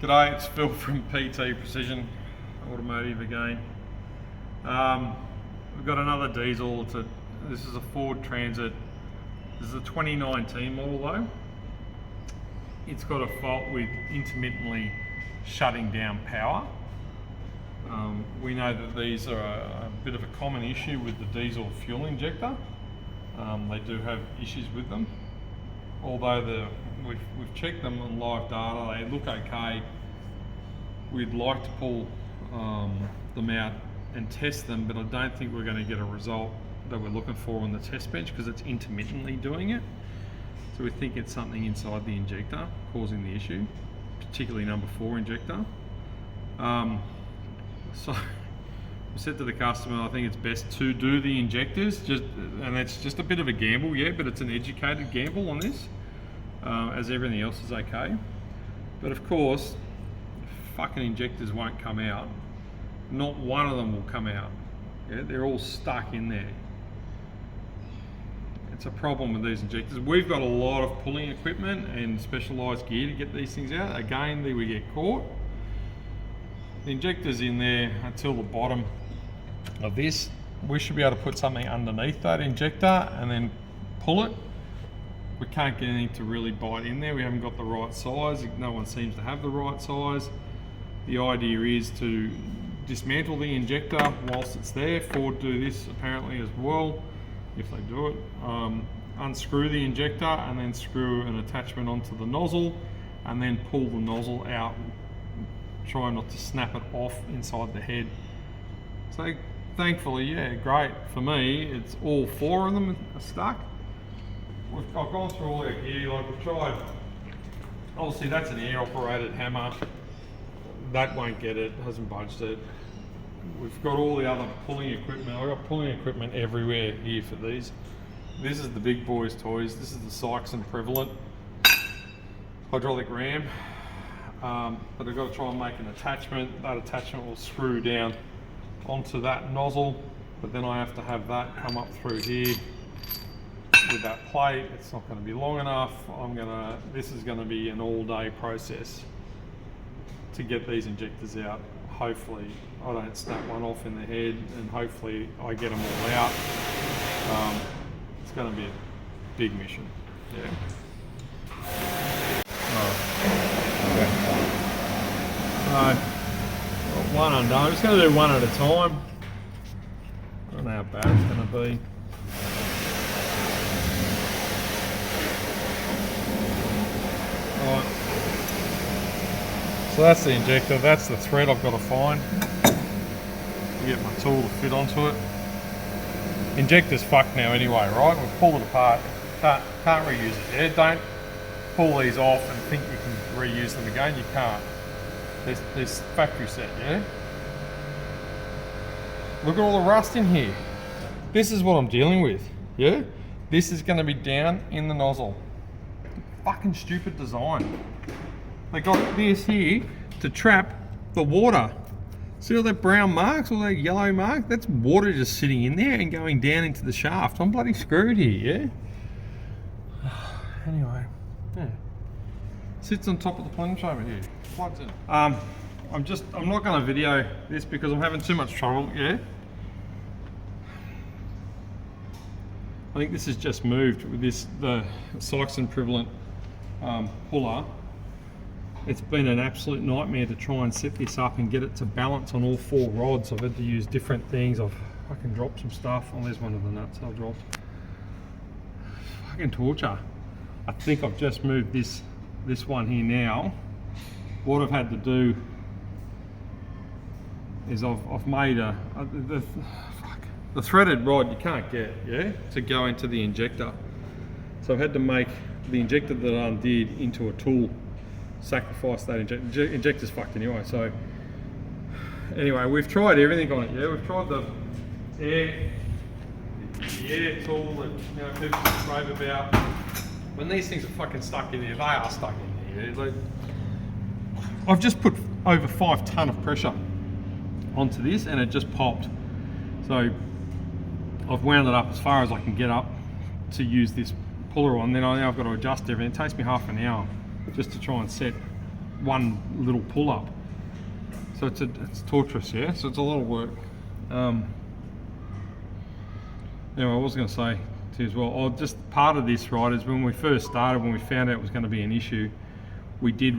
G'day, it's Phil from PT Precision Automotive again. We've got another diesel. This is a Ford Transit. This is a 2019 model though. It's got a fault with intermittently shutting down power. We know that these are a bit of a common issue with the diesel fuel injector. They do have issues with them. Although we've checked them on live data, they look okay. We'd like to pull them out and test them, but I don't think we're going to get a result that we're looking for on the test bench because it's intermittently doing it. So we think it's something inside the injector causing the issue, particularly number 4 injector. So we said to the customer, I think it's best to do the injectors, and it's just a bit of a gamble, yeah, but it's an educated gamble on this, as everything else is okay. But of course, fucking injectors won't come out. Not one of them will come out. Yeah, they're all stuck in there. It's a problem with these injectors. We've got a lot of pulling equipment and specialised gear to get these things out. Again, we get caught. The injector's in there until the bottom of this. We should be able to put something underneath that injector and then pull it. We can't get anything to really bite in there. We haven't got the right size. No one seems to have the right size. The idea is to dismantle the injector whilst it's there. Ford do this apparently as well, if they do it. Unscrew the injector and then screw an attachment onto the nozzle and then pull the nozzle out. Try not to snap it off inside the head. So thankfully, yeah, great. For me, it's all 4 of them are stuck. I've gone through all our gear, like we've tried. Obviously that's an air operated hammer. That won't get it, hasn't budged it. We've got all the other pulling equipment. I've got pulling equipment everywhere here for these. This is the big boys toys. This is the SEIZED prevalent hydraulic ram. But I've got to try and make an attachment. That attachment will screw down onto that nozzle, but then I have to have that come up through here with that plate. It's not going to be long enough. This is going to be an all-day process to get these injectors out. Hopefully I don't snap one off in the head, and hopefully I get them all out. It's going to be a big mission. Yeah. One undone. I'm just going to do one at a time. I don't know how bad it's going to be. Alright. So that's the injector. That's the thread I've got to find to get my tool to fit onto it. Injector's fucked now anyway, right? We've pulled it apart. Can't reuse it. Yeah, don't pull these off and think you can reuse them again. You can't. There's factory set, yeah? Look at all the rust in here. This is what I'm dealing with, yeah? This is gonna be down in the nozzle. Fucking stupid design. They got this here to trap the water. See all that brown marks, all that yellow mark? That's water just sitting in there and going down into the shaft. I'm bloody screwed here, yeah? Anyway, yeah. Sits on top of the plunge chamber here. Plugs in. I'm not going to video this because I'm having too much trouble. Yeah. I think this has just moved with the SEIZED prevalent puller. It's been an absolute nightmare to try and set this up and get it to balance on all 4 rods. I've had to use different things. I've fucking dropped some stuff. Oh, there's one of the nuts I've dropped. Fucking torture. I think I've just moved this one here now. What I've had to do is I've made the threaded rod you can't get, yeah, to go into the injector. So I've had to make the injector that I undid into a tool, sacrifice that injector. Injector's fucked anyway. So anyway, we've tried everything on it, yeah. We've tried the air tool that people rave about. When these things are fucking stuck in there, they are stuck in there. Yeah? Like, I've just put over 5 ton of pressure onto this and it just popped. So I've wound it up as far as I can get up to use this puller on. Then now I've got to adjust everything. It takes me half an hour just to try and set one little pull up. So it's torturous, yeah. So it's a lot of work. Anyway, I was going to say to you as well, just part of this, right, is when we first started, when we found out it was going to be an issue, we did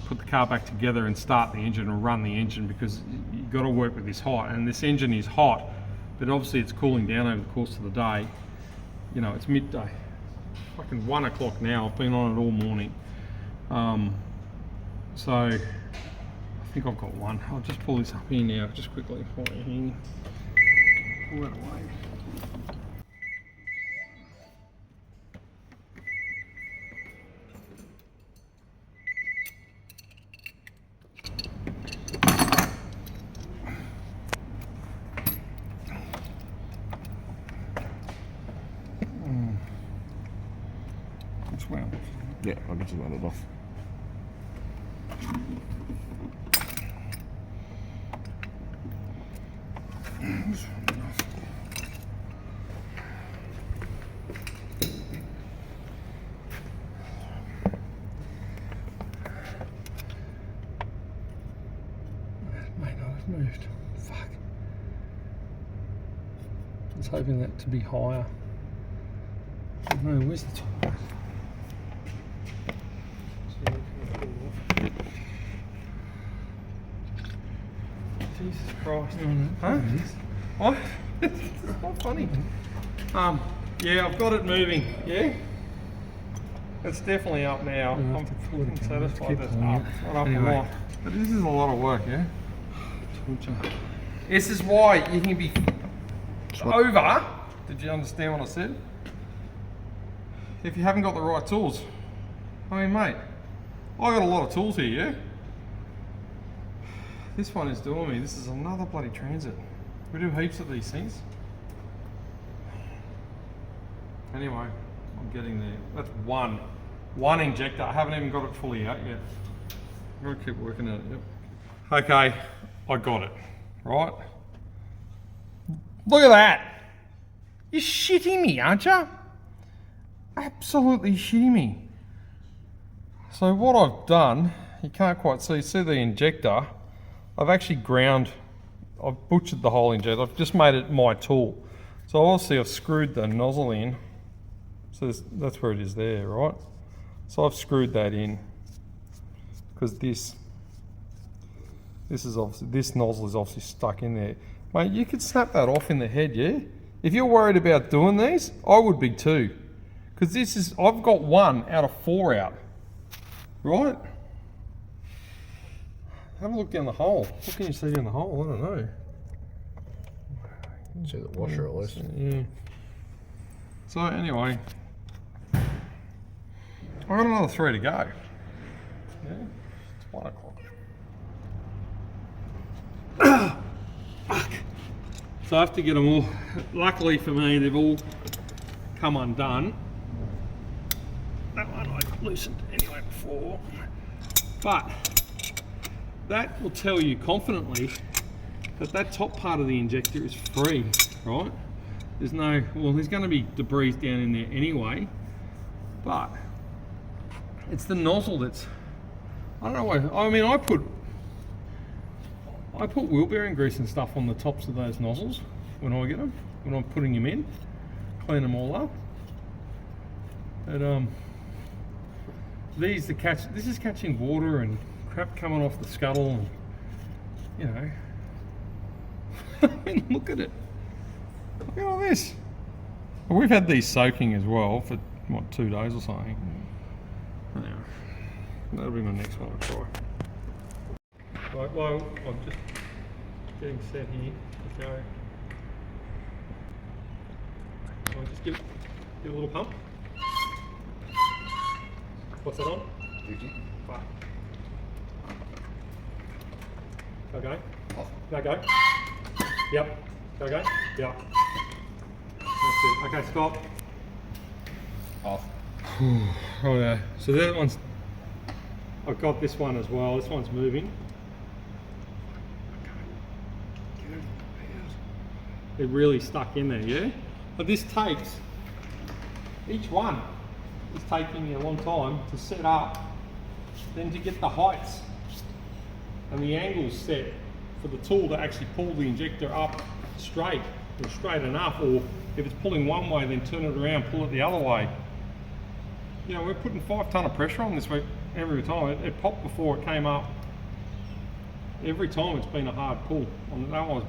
put the car back together and start the engine and run the engine, because you've got to work with this hot, and this engine is hot, but obviously it's cooling down over the course of the day. You know, it's midday, fucking 1 o'clock now. I've been on it all morning. So I think I've got one. I'll just pull this up here now, just quickly. Pull that away. Yeah, I'll get you loaded off. May not have moved. Fuck. I was hoping that to be higher. No, where's the top? Jesus Christ. Huh? What? It's not funny. Yeah, I've got it moving. Yeah? It's definitely up now. I'm satisfied that's up. It's not up a lot. But this is a lot of work, yeah? This is why you can be over. Did you understand what I said? If you haven't got the right tools. I mean, mate, I got a lot of tools here, yeah? This one is doing me. This is another bloody Transit. We do heaps of these things. Anyway, I'm getting there. That's one injector. I haven't even got it fully out yet. I'm gonna keep working at it. Yep. Okay, I got it. Right. Look at that. You're shitting me, aren't you? Absolutely shitting me. So what I've done, you can't quite see the injector. I've actually I've butchered the whole injector. I've just made it my tool. So obviously I've screwed the nozzle in. So that's where it is there, right? So I've screwed that in, because this nozzle is obviously stuck in there. Mate, you could snap that off in the head, yeah? If you're worried about doing these, I would be too. Because I've got 1 out of 4 out, right? Have a look down the hole. What can you see down the hole? I don't know. You can see the washer at least. Yeah. So anyway, I've got another 3 to go. Yeah, it's 1 o'clock. Fuck. So I have to get them all. Luckily for me, they've all come undone. That one I loosened anyway before, but that will tell you confidently that that top part of the injector is free, right? There's no, well, there's going to be debris down in there anyway, but it's the nozzle that's, I don't know why. I mean, I put wheel bearing grease and stuff on the tops of those nozzles when I get them, when I'm putting them in, clean them all up. But this is catching water and crap coming off the scuttle, and you know. I mean, look at it. Look at all this. Well, we've had these soaking as well for what, 2 days or something. Anyway, that'll be my next one to try. Right, well, I'm just getting set here to go. I'll just give a little pump. What's that on? 50. 5. Okay. Off. No, go. Yep. Okay. Yep. That's it. Okay, stop. Off. Oh yeah. So that one's, I've got this one as well. This one's moving. It really stuck in there, yeah? But this takes, each one is taking me a long time to set up, then to get the heights and the angle's set for the tool to actually pull the injector up straight or straight enough, or if it's pulling one way, then turn it around, pull it the other way. You know, we're putting 5 ton of pressure on this every time. It popped before it came up. Every time it's been a hard pull. And that one's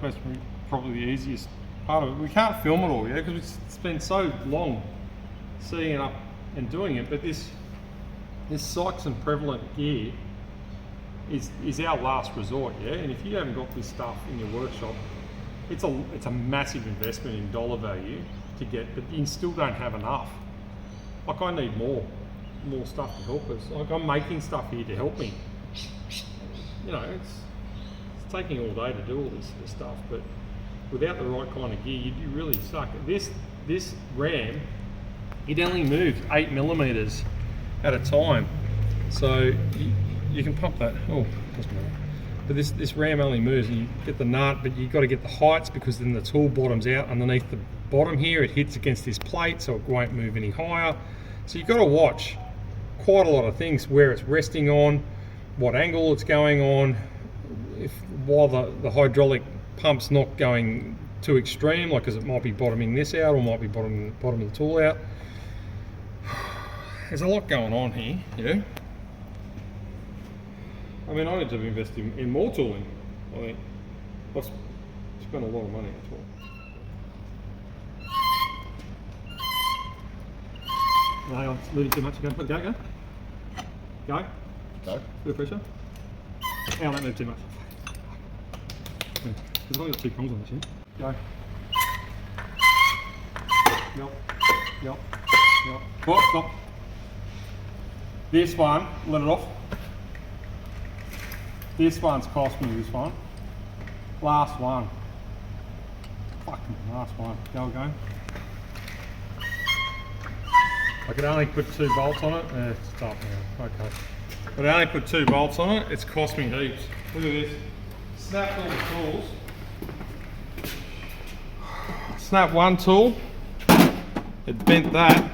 probably the easiest part of it. We can't film it all, yeah, because it's been so long seeing it up and doing it. But this Sykes and prevalent gear is our last resort, yeah. And if you haven't got this stuff in your workshop, it's a massive investment in dollar value to get, but you still don't have enough. Like, I need more stuff to help us. Like, I'm making stuff here to help me. You know, it's taking all day to do all this stuff, but without the right kind of gear, you really suck. This ram, it only moves 8 millimeters at a time, so you can pump that. Oh, doesn't matter. But this ram only moves, and you get the nut, but you've got to get the heights, because then the tool bottoms out underneath the bottom here. It hits against this plate, so it won't move any higher. So you've got to watch quite a lot of things, where it's resting on, what angle it's going on, while the hydraulic pump's not going too extreme, like, because it might be bottoming this out, or might be bottoming the tool out. There's a lot going on here, yeah. I mean, I need to invest in more tooling. I think I've spent a lot of money, that's all. No, I'm moving too much. Go. Go. Go. Bit of pressure. Ow, that moved too much. There's only got 2 prongs on this, yeah? Go. Yep. Oh, stop. This one, let it off. This one's cost me, this one. Last one. Fucking last one. Go. I could only put 2 bolts on it. It's up now. Okay. But I only put 2 bolts on it. It's cost me heaps. Look at this. Snapped all the tools. Snap one tool. It bent that.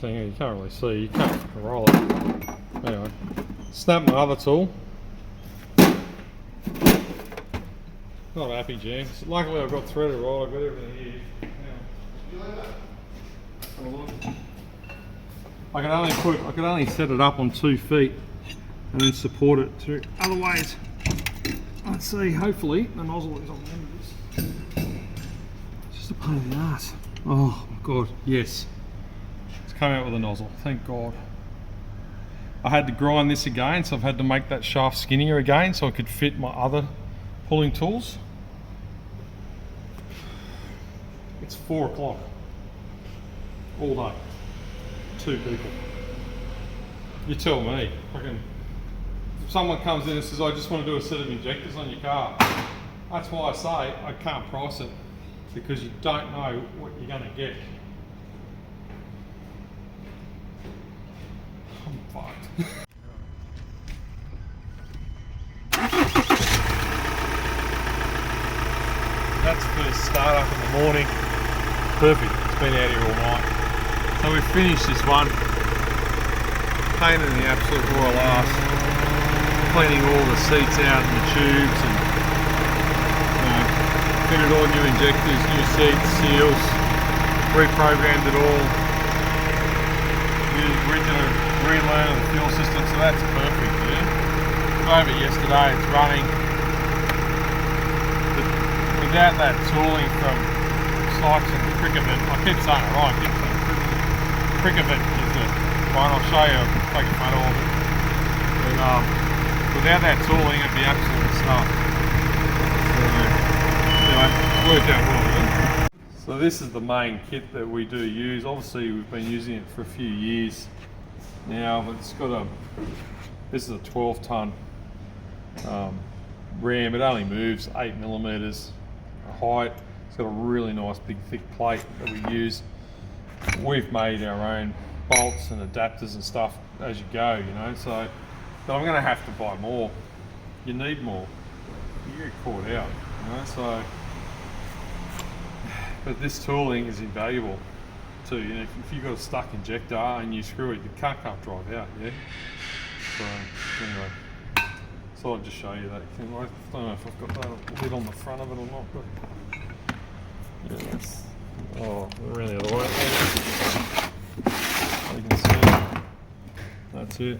Thing. You can't really see. You can't roll it. Anyway. Snap my other tool. Not happy, Jan. Luckily I've got threaded right. I've got everything here. I can only set it up on 2 feet and then support it through. Otherwise, let's see, hopefully the nozzle is on the end of this. It's just a pain in the ass. Oh my god, yes. It's come out with a nozzle, thank god. I had to grind this again, so I've had to make that shaft skinnier again so I could fit my other pulling tools. It's 4 o'clock. All day. 2 people. You tell me. If someone comes in and says, I just want to do a set of injectors on your car, that's why I say I can't price it, because you don't know what you're going to get. I'm fucked. That's first start up in the morning. Perfect. It's been out here all night. So we've finished this one. Painted the absolute royal ass. Cleaning all the seats out and the tubes, and fitted all new injectors, new seats, seals, reprogrammed it all. Used original relearn of the fuel system, so that's perfect, yeah. Drove it yesterday, it's running. But without that tooling from Sykes and Crickavent, I keep saying it right, Crickavent is the one. I'll show you, I'll take a photo of it. But without that tooling, it'd be absolute stuff. So, anyway, worked out well, yeah? So this is the main kit that we do use. Obviously, we've been using it for a few years now, but it's got this is a 12 ton ram. It only moves 8 millimeters height. It's got a really nice big thick plate that we use. We've made our own bolts and adapters and stuff as you go, you know, so, but I'm going to have to buy more. You need more. You get caught out, you know, so, but this tooling is invaluable too. You know, if you've got a stuck injector and you screw it, the car can't drive out, yeah. So anyway, so I'll just show you that thing. I don't know if I've got that lid on the front of it or not, but yeah, that's around the other way. You can see that's it.